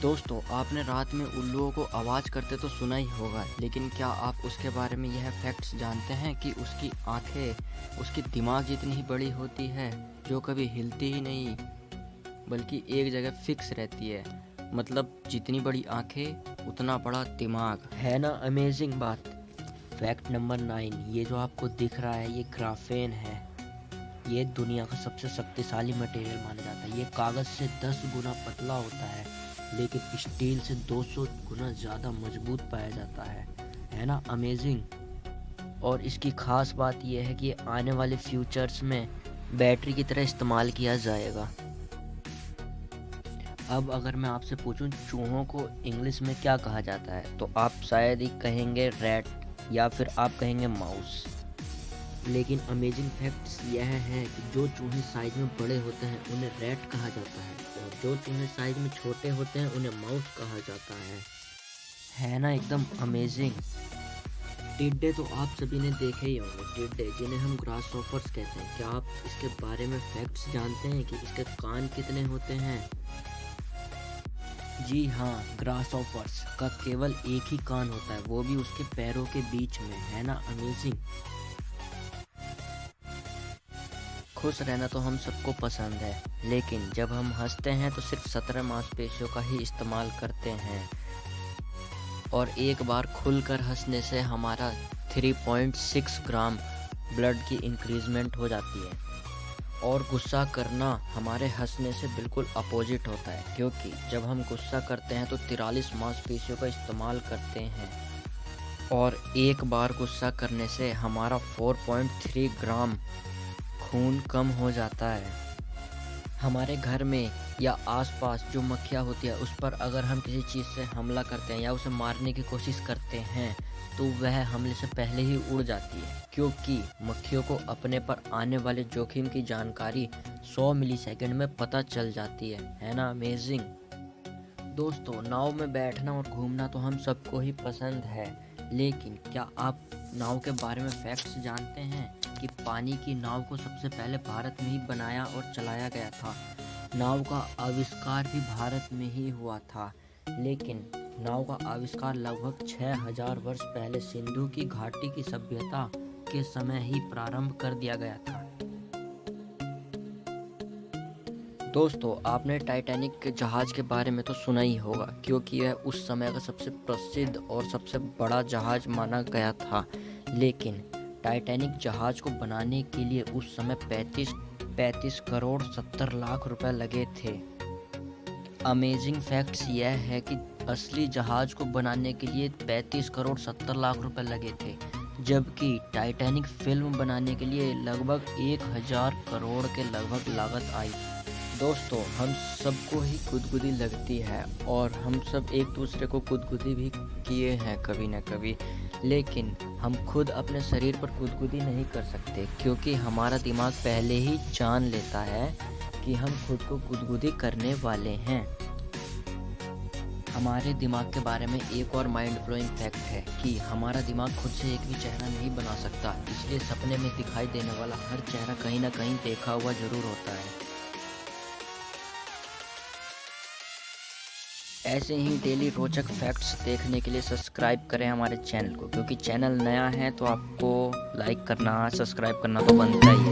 दोस्तों, आपने रात में उल्लुओं को आवाज़ करते तो सुना ही होगा, लेकिन क्या आप उसके बारे में यह फैक्ट्स जानते हैं कि उसकी आंखें उसके दिमाग जितनी ही बड़ी होती है, जो कभी हिलती ही नहीं बल्कि एक जगह फिक्स रहती है। मतलब जितनी बड़ी आंखें उतना बड़ा दिमाग। है ना अमेजिंग बात। फैक्ट नंबर 9, ये जो आपको दिख रहा है ये ग्राफेन है। ये दुनिया का सबसे शक्तिशाली मटेरियल माना जाता है। ये कागज़ से 10 गुना पतला होता है, लेकिन स्टील से 200 गुना ज़्यादा मजबूत पाया जाता है ना अमेजिंग। और इसकी ख़ास बात यह है कि ये आने वाले फ्यूचर्स में बैटरी की तरह इस्तेमाल किया जाएगा। अब अगर मैं आपसे पूछूं चूहों को इंग्लिश में क्या कहा जाता है, तो आप शायद ही कहेंगे रैट या फिर आप कहेंगे माउस। लेकिन अमेजिंग फैक्ट्स यह है कि जो चूहे साइज में बड़े होते हैं उन्हें रैट कहा जाता है, और जो चूहे साइज में छोटे होते हैं उन्हें माउस कहा जाता है ना एकदम अमेजिंग। टिड्डे तो आप सभी ने देखे ही होंगे, टिड्डे जिन्हें हम ग्रासहॉपर्स कहते हैं। क्या आप इसके बारे में फैक्ट्स जानते हैं कि इसके कान कितने होते हैं? जी हाँ, ग्रासहॉपर्स का केवल एक ही कान होता है, वो भी उसके पैरों के बीच में। है ना अमेजिंग। खुश रहना तो हम सबको पसंद है, लेकिन जब हम हंसते हैं तो सिर्फ 17 मांसपेशियों का ही इस्तेमाल करते हैं, और एक बार खुलकर हंसने से हमारा 3.6 ग्राम ब्लड की इंक्रीजमेंट हो जाती है। और गुस्सा करना हमारे हंसने से बिल्कुल अपोजिट होता है, क्योंकि जब हम गुस्सा करते हैं तो 43 मांसपेशियों का इस्तेमाल करते हैं, और एक बार गुस्सा करने से हमारा 4.3 ग्राम खून कम हो जाता है। हमारे घर में या आसपास जो मक्खियाँ होती है उस पर अगर हम किसी चीज़ से हमला करते हैं या उसे मारने की कोशिश करते हैं तो वह हमले से पहले ही उड़ जाती है, क्योंकि मक्खियों को अपने पर आने वाले जोखिम की जानकारी 100 मिलीसेकंड में पता चल जाती है ना अमेजिंग। दोस्तों, नाव में बैठना और घूमना तो हम सबको ही पसंद है, लेकिन क्या आप नाव के बारे में फैक्ट्स जानते हैं कि पानी की नाव को सबसे पहले भारत में ही बनाया और चलाया गया था। नाव का आविष्कार भी भारत में ही हुआ था, लेकिन नाव का आविष्कार लगभग 6000 वर्ष पहले सिंधु की घाटी की सभ्यता के समय ही प्रारंभ कर दिया गया था। दोस्तों, आपने टाइटैनिक के जहाज़ के बारे में तो सुना ही होगा, क्योंकि यह उस समय का सबसे प्रसिद्ध और सबसे बड़ा जहाज़ माना गया था। लेकिन टाइटैनिक जहाज़ को बनाने के लिए उस समय 35 करोड़ 70 लाख रुपए लगे थे। अमेजिंग फैक्ट्स यह है कि असली जहाज़ को बनाने के लिए 35 करोड़ 70 लाख रुपए लगे थे, जबकि टाइटैनिक फिल्म बनाने के लिए लगभग 1000 करोड़ के लगभग लागत आई। दोस्तों, हम सबको ही गुदगुदी लगती है, और हम सब एक दूसरे को गुदगुदी भी किए हैं कभी न कभी, लेकिन हम खुद अपने शरीर पर गुदगुदी नहीं कर सकते, क्योंकि हमारा दिमाग पहले ही जान लेता है कि हम खुद को गुदगुदी करने वाले हैं। हमारे दिमाग के बारे में एक और माइंड ब्लोइंग फैक्ट है कि हमारा दिमाग खुद से एक भी चेहरा नहीं बना सकता, इसलिए सपने में दिखाई देने वाला हर चेहरा कहीं ना कहीं देखा हुआ जरूर होता है। ऐसे ही डेली रोचक फैक्ट्स देखने के लिए सब्सक्राइब करें हमारे चैनल को, क्योंकि चैनल नया है तो आपको लाइक करना, सब्सक्राइब करना तो बनता ही है।